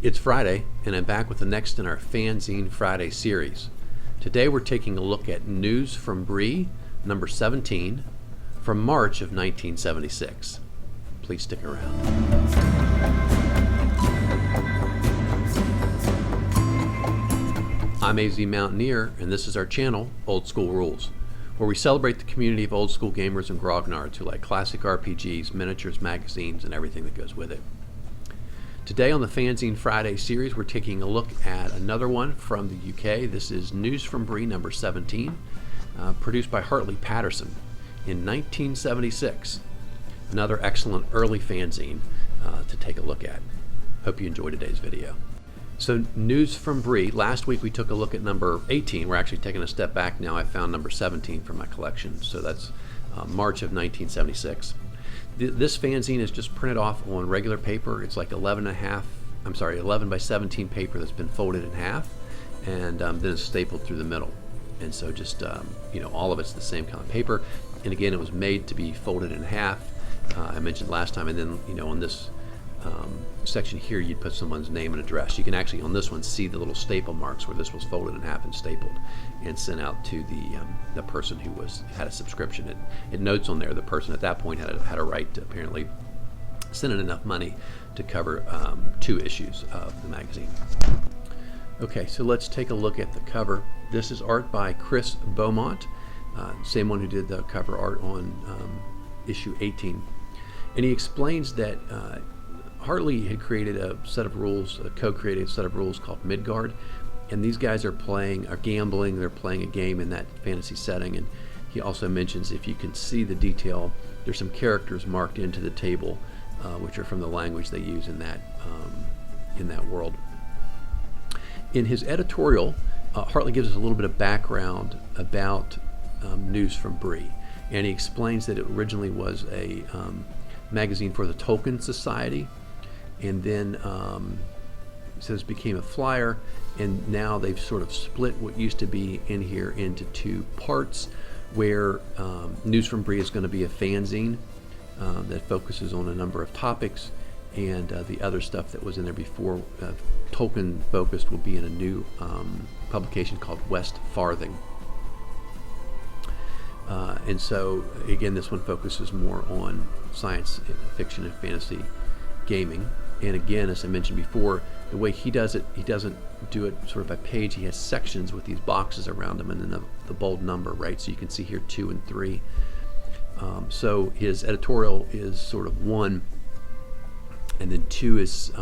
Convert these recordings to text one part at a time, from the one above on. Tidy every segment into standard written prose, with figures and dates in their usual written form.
It's Friday, and I'm back with the next in our Fanzine Friday series. Today we're taking a look at News from Bree, number 17, from March of 1976. Please stick around. I'm AZ Mountaineer, and this is our channel, Old School Rules, where we celebrate the community of old school gamers and grognards who like classic RPGs, miniatures, magazines, and everything that goes with it. Today on the Fanzine Friday series, we're taking a look at another one from the UK. This is News from Bree number 17, produced by Hartley Patterson in 1976. Another excellent early fanzine to take a look at. Hope you enjoy today's video. So News from Bree, last week we took a look at number 18. We're actually taking a step back now. I found number 17 from my collection. So that's March of 1976. This fanzine is just printed off on regular paper. It's like 11 by 17 paper that's been folded in half, and then it's stapled through the middle. And so just, all of it's the same kind of paper. And again, it was made to be folded in half. I mentioned last time, and then, on this section here, you'd put someone's name and address. You can actually, on this one, see the little staple marks where this was folded in half and stapled and sent out to the person who had a subscription. It notes on there the person at that point had a right to apparently send in enough money to cover 2 issues of the magazine. Okay, so let's take a look at the cover. This is art by Chris Beaumont, same one who did the cover art on issue 18. And he explains that Hartley had created a set of rules, co-created a set of rules called Midgard, and these guys are gambling, they're playing a game in that fantasy setting. And he also mentions, if you can see the detail, there's some characters marked into the table, which are from the language they use in that world. In his editorial, Hartley gives us a little bit of background about News from Bree, and he explains that it originally was a magazine for the Tolkien Society, and then says became a flyer, and now they've sort of split what used to be in here into 2 parts, where News from Bree is going to be a fanzine that focuses on a number of topics, and the other stuff that was in there before Tolkien focused will be in a new publication called West Farthing. And so again, this one focuses more on science fiction and fantasy gaming. And again, as I mentioned before, the way he does it, he doesn't do it sort of by page. He has sections with these boxes around them, and then the bold number, right? So you can see here 2 and 3. So his editorial is sort of 1, and then 2 is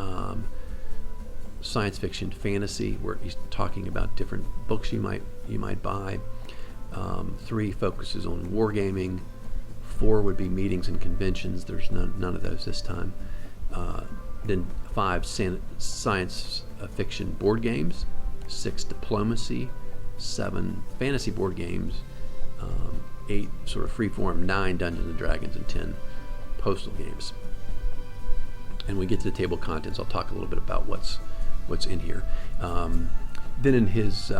science fiction fantasy, where he's talking about different books you might buy. 3 focuses on wargaming. 4 would be meetings and conventions. There's none of those this time. Then 5 science fiction board games. 6 diplomacy. 7 fantasy board games. 8 sort of freeform. 9 Dungeons and Dragons, and 10 postal games. And when we get to the table of contents, I'll talk a little bit about what's in here. Then in his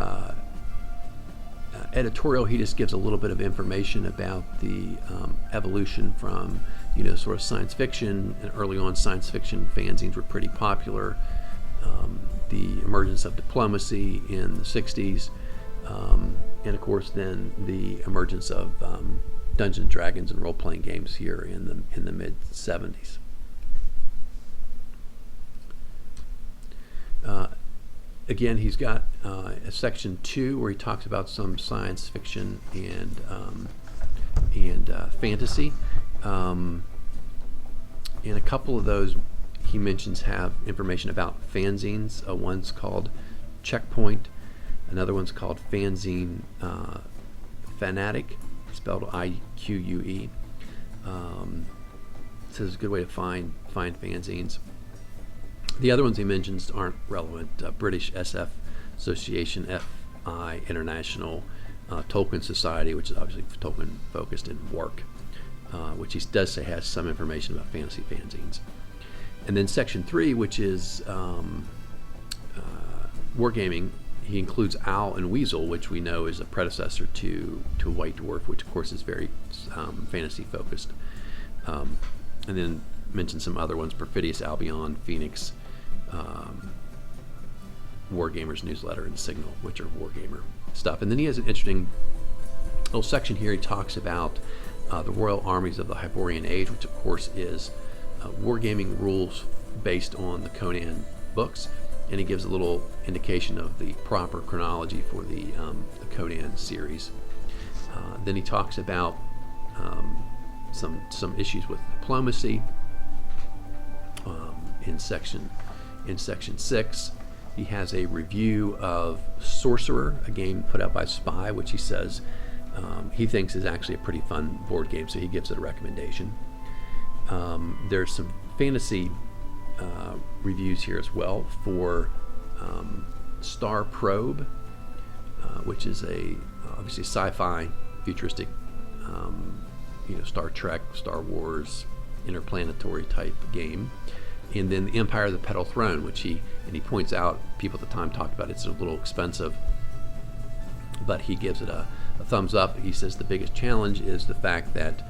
editorial, he just gives a little bit of information about the evolution from sort of science fiction, and early on science fiction fanzines were pretty popular. The emergence of diplomacy in the 60s, and of course then the emergence of Dungeons and Dragons and role-playing games here in the mid 70s. Again, he's got a section 2 where he talks about some science fiction and fantasy, and a couple of those he mentions have information about fanzines. One's called Checkpoint, another one's called Fanzine Fanatic, spelled IQUE. So it's a good way to find fanzines. The other ones he mentions aren't relevant. British SF Association, FI International, Tolkien Society, which is obviously Tolkien focused, in work, which he does say has some information about fantasy fanzines. And then section 3, which is wargaming, he includes Owl and Weasel, which we know is a predecessor to White Dwarf, which of course is very fantasy focused. And then mention some other ones: Perfidious Albion, Phoenix, Wargamer's newsletter and Signal, which are Wargamer stuff. And then he has an interesting little section here. He talks about the Royal Armies of the Hyborian Age, which of course is wargaming rules based on the Conan books, and he gives a little indication of the proper chronology for the Conan series. Then he talks about some issues with diplomacy in section 6. He has a review of Sorcerer, a game put out by Spy, which he says he thinks is actually a pretty fun board game, so he gives it a recommendation. There's some fantasy reviews here as well for Star Probe, which is obviously sci-fi, futuristic, Star Trek, Star Wars, interplanetary type game. And then the Empire of the Petal Throne, which he points out, people at the time talked about it's a little expensive, but he gives it a thumbs up. He says the biggest challenge is the fact that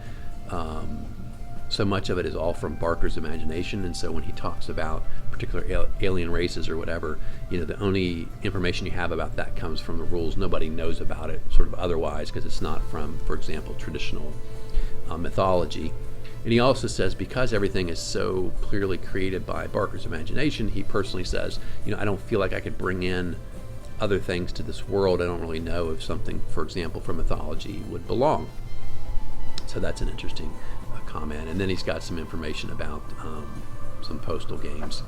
so much of it is all from Barker's imagination, and so when he talks about particular alien races or whatever, the only information you have about that comes from the rules. Nobody knows about it sort of otherwise, because it's not from, for example, traditional mythology. And he also says because everything is so clearly created by Barker's imagination, he personally says, I don't feel like I could bring in other things to this world. I don't really know if something, for example, from mythology would belong. So that's an interesting comment. And then he's got some information about some postal games.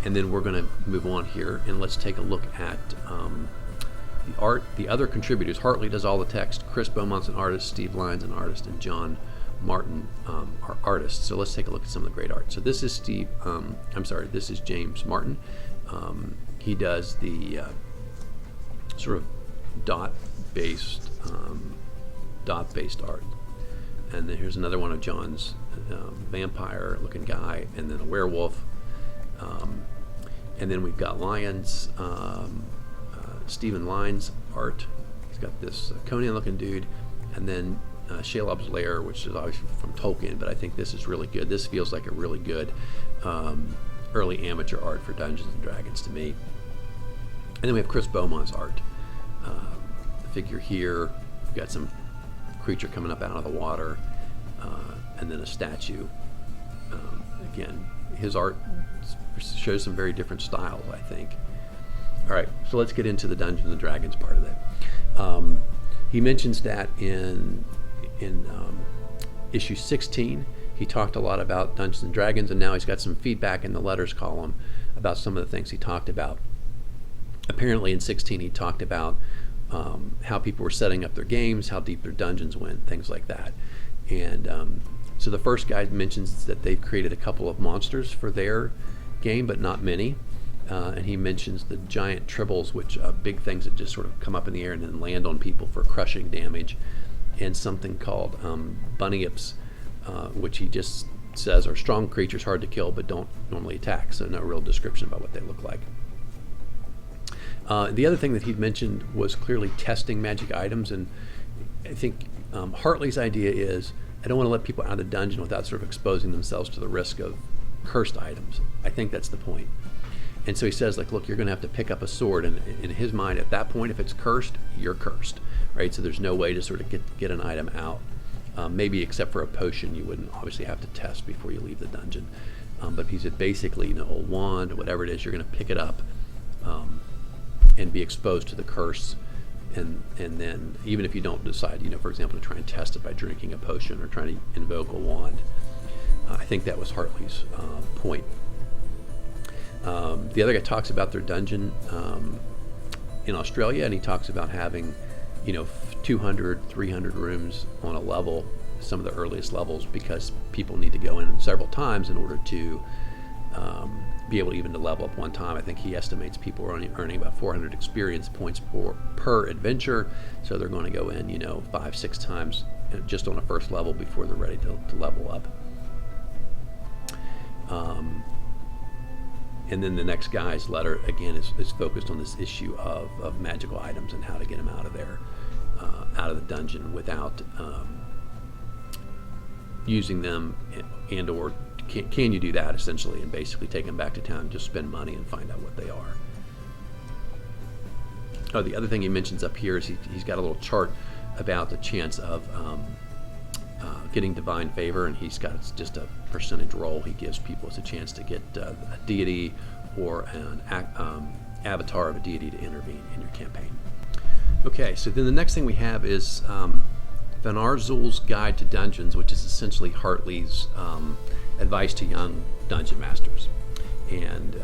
And then we're going to move on here, and let's take a look at the art. The other contributors: Hartley does all the text, Chris Beaumont's an artist, Steve Lyons an artist, and John Martin are artists. So let's take a look at some of the great art. So this is this is James Martin. He does the sort of dot-based art. And then here's another one of John's vampire-looking guy, and then a werewolf. And then we've got Lyons, Stephen Lyons art. He's got this Conan-looking dude, and then Shalob's Lair, which is obviously from Tolkien, but I think this is really good. This feels like a really good early amateur art for Dungeons and Dragons to me. And then we have Chris Beaumont's art. The figure here, we've got some creature coming up out of the water, and then a statue. Again, his art shows some very different styles, I think. All right, so let's get into the Dungeons and Dragons part of it. He mentions that in issue 16, he talked a lot about Dungeons and Dragons, and now he's got some feedback in the letters column about some of the things he talked about. Apparently in 16 he talked about how people were setting up their games, how deep their dungeons went, things like that. And so the first guy mentions that they've created a couple of monsters for their game, but not many. And he mentions the giant tribbles, which big things that just sort of come up in the air and then land on people for crushing damage, and something called bunnyips, which he just says are strong creatures, hard to kill, but don't normally attack, so no real description about what they look like. The other thing that he'd mentioned was clearly testing magic items, and I think Hartley's idea is, I don't want to let people out of the dungeon without sort of exposing themselves to the risk of cursed items. I think that's the point. And so he says, like, look, you're going to have to pick up a sword, and in his mind, at that point, if it's cursed, you're cursed, right? So there's no way to sort of get an item out. Maybe except for a potion, you wouldn't obviously have to test before you leave the dungeon. But he said, basically, a wand or whatever it is, you're going to pick it up and be exposed to the curse. And then even if you don't decide, for example, to try and test it by drinking a potion or trying to invoke a wand, I think that was Hartley's point. The other guy talks about their dungeon in Australia, and he talks about having 200, 300 rooms on a level, some of the earliest levels, because people need to go in several times in order to be able even to level up one time. I think he estimates people are only earning about 400 experience points per adventure, so they're going to go in 5-6 times just on a first level before they're ready to level up. And then the next guy's letter again is focused on this issue of magical items and how to get them out of there, out of the dungeon without using them, and or can you do that essentially, and basically take them back to town and just spend money and find out what they are. Oh, the other thing he mentions up here is he's got a little chart about the chance of getting divine favor, and he's got just a percentage roll he gives people as a chance to get a deity or an avatar of a deity to intervene in your campaign. Okay, so then the next thing we have is Van Arzul's Guide to Dungeons, which is essentially Hartley's advice to young dungeon masters. And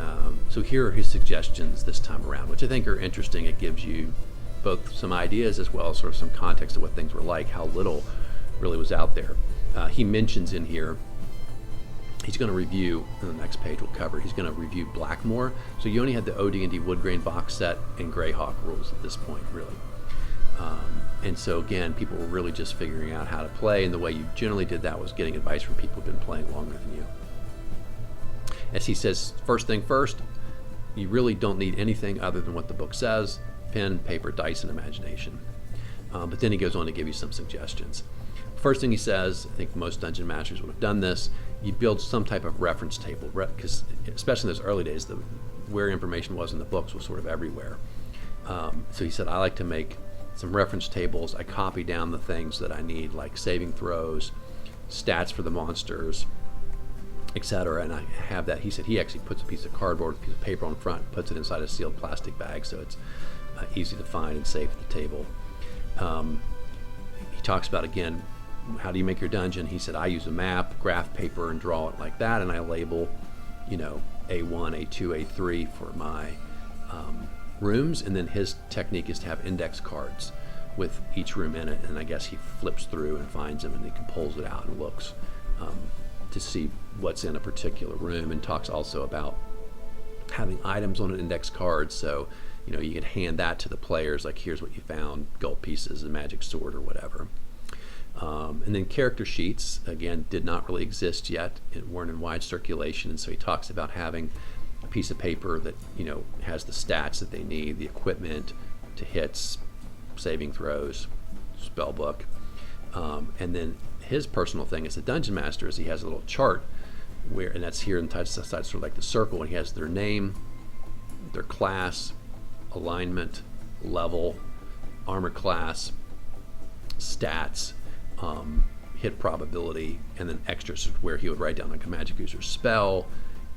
so here are his suggestions this time around, which I think are interesting. It gives you both some ideas as well as sort of some context of what things were like, how little really was out there. He mentions in here, he's going to review, on the next page we'll cover, he's going to review Blackmoor. So you only had the OD&D Wood Grain box set and Greyhawk rules at this point, really. And so again, people were really just figuring out how to play, and the way you generally did that was getting advice from people who've been playing longer than you. As he says, first thing first, you really don't need anything other than what the book says: pen, paper, dice, and imagination. But then he goes on to give you some suggestions. First thing he says, I think most dungeon masters would have done this, you build some type of reference table, because especially in those early days, where information was in the books was sort of everywhere. So he said, I like to make some reference tables. I copy down the things that I need, like saving throws, stats for the monsters, etc. And I have that. He said he actually puts a piece of cardboard, a piece of paper on front, puts it inside a sealed plastic bag so it's easy to find and safe at the table. He talks about, again, how do you make your dungeon? He said, I use a map, graph paper, and draw it like that, and I label, A1, A2, A3 for my rooms, and then his technique is to have index cards with each room in it, and I guess he flips through and finds them, and he pulls it out and looks to see what's in a particular room, and talks also about having items on an index card, so you could hand that to the players, like here's what you found, gold pieces, a magic sword, or whatever. And then character sheets, again, did not really exist yet. It weren't in wide circulation, and so he talks about having a piece of paper that has the stats that they need, the equipment to hits, saving throws, spell book, and then his personal thing as a dungeon master is he has a little chart where, and that's here inside sort of like the circle, and he has their name, their class, alignment, level, armor class, stats, hit probability, and then extras where he would write down like a magic user's spell.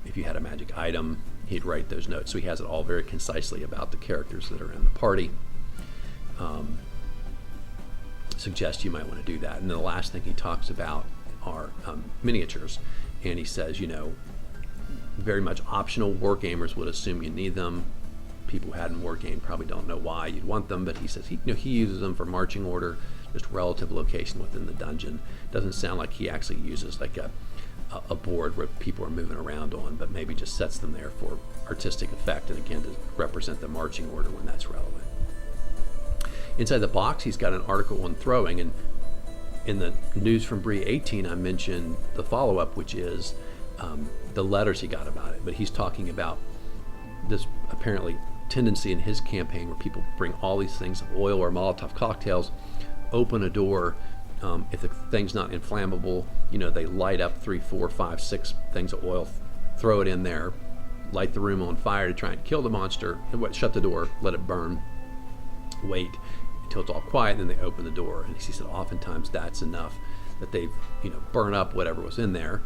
If you had a magic item, he'd write those notes. So he has it all very concisely about the characters that are in the party. Suggest you might want to do that. And then the last thing he talks about are miniatures. And he says, very much optional. Wargamers would assume you need them. People who hadn't wargamed probably don't know why you'd want them, but he says he uses them for marching order, just relative location within the dungeon. Doesn't sound like he actually uses like a board where people are moving around on, but maybe just sets them there for artistic effect, and again to represent the marching order when that's relevant. Inside the box, he's got an article on throwing, and in the News from Bree 18, I mentioned the follow-up, which is the letters he got about it, but he's talking about this apparently tendency in his campaign where people bring all these things of oil or Molotov cocktails, open a door, if the thing's not inflammable, they light up 3, 4, 5, 6 things of oil, throw it in there, light the room on fire to try and kill the monster, and shut the door, let it burn, wait until it's all quiet, and then they open the door. And he said oftentimes that's enough that they've burn up whatever was in there.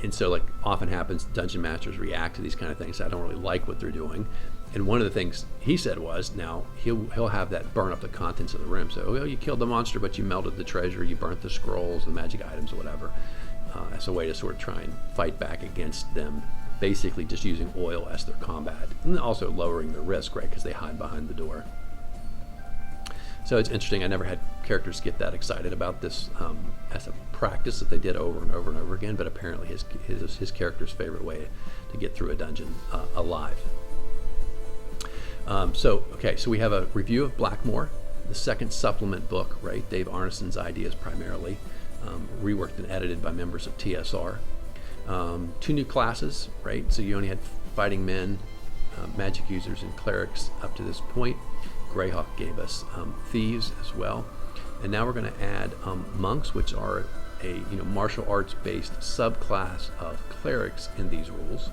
And so, like often happens, dungeon masters react to these kind of things. I don't really like what they're doing. And one of the things he said was, now he'll have that burn up the contents of the room. So, you killed the monster, but you melted the treasure, you burnt the scrolls, the magic items, or whatever, as a way to sort of try and fight back against them, basically just using oil as their combat. And also lowering their risk, right, because they hide behind the door. So it's interesting. I never had characters get that excited about this as a practice that they did over and over and over again, but apparently his character's favorite way to get through a dungeon alive. So we have a review of Blackmoor, the second supplement book, right? Dave Arneson's ideas primarily, reworked and edited by members of TSR. 2 new classes, right? So you only had fighting men, magic users, and clerics up to this point. Greyhawk gave us thieves as well, and now we're going to add monks, which are a martial arts based subclass of clerics in these rules,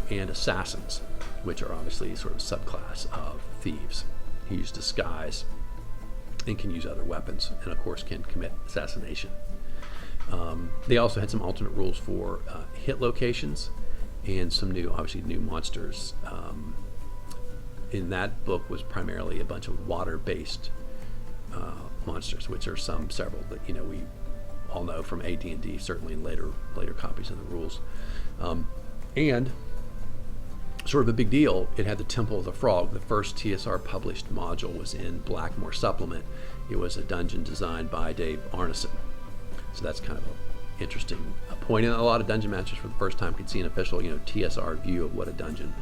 and assassins, which are obviously sort of a subclass of thieves. He used disguise and can use other weapons, and of course can commit assassination. They also had some alternate rules for hit locations and some obviously new monsters. In that book was primarily a bunch of water-based monsters, which are several that we all know from AD&D, certainly in later copies of the rules. And sort of a big deal, it had the Temple of the Frog. The first TSR published module was in Blackmoor supplement. It was a dungeon designed by Dave Arneson. So that's kind of an interesting point. And a lot of dungeon masters for the first time could see an official TSR view of what a dungeon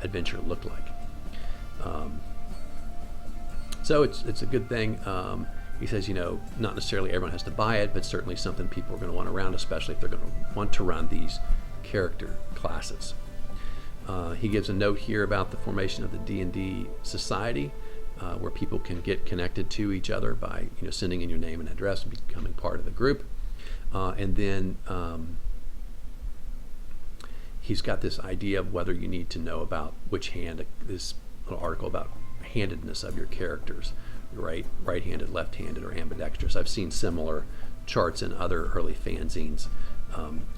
adventure looked like. So it's a good thing. He says, not necessarily everyone has to buy it, but certainly something people are going to want around, especially if they're going to want to run these character classes. He gives a note here about the formation of the D&D Society, where people can get connected to each other by sending in your name and address and becoming part of the group. And then he's got this idea of whether you need to know about which hand, this little article about handedness of your characters, right-handed, left-handed, or ambidextrous. I've seen similar charts in other early fanzines.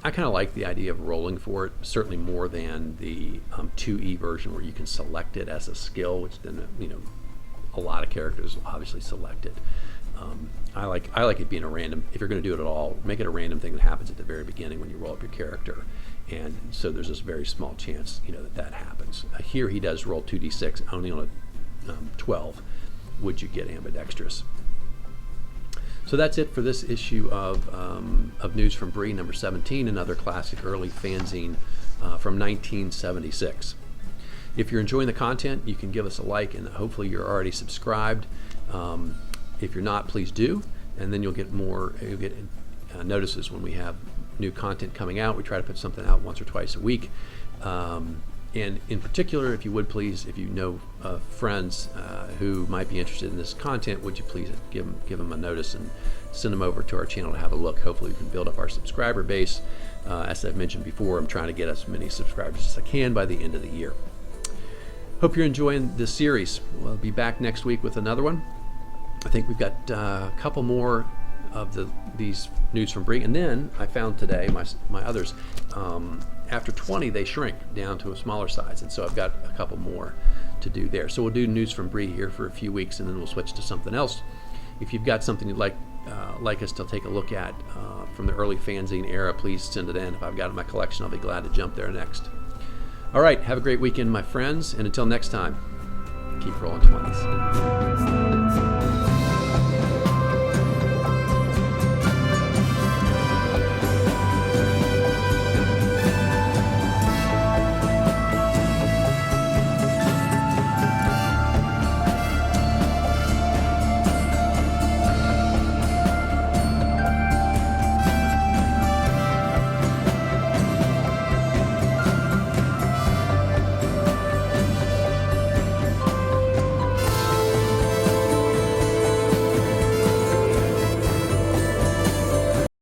I kind of like the idea of rolling for it, certainly more than the 2E version where you can select it as a skill, which then a lot of characters obviously select it. I like it being a random. If you're going to do it at all, make it a random thing that happens at the very beginning when you roll up your character, and so there's this very small chance that happens. Here he does roll 2d6 only on a 12. Would you get ambidextrous? So that's it for this issue of News from Bree, number 17, another classic early fanzine from 1976. If you're enjoying the content, you can give us a like, and hopefully you're already subscribed. If you're not, please do, and then you'll get notices when we have new content coming out. We try to put something out once or twice a week. And in particular, if you would please, if you know friends who might be interested in this content, would you please give them a notice and send them over to our channel to have a look. Hopefully we can build up our subscriber base. As I've mentioned before, I'm trying to get as many subscribers as I can by the end of the year. Hope you're enjoying this series. We'll be back next week with another one. I think we've got a couple more of these News from Bree, and then I found today my others. After 20, they shrink down to a smaller size, and so I've got a couple more to do there. So we'll do News from Bree here for a few weeks, and then we'll switch to something else. If you've got something you'd like us to take a look at from the early fanzine era, please send it in. If I've got it in my collection, I'll be glad to jump there next. All right, have a great weekend, my friends, and until next time, keep rolling 20s.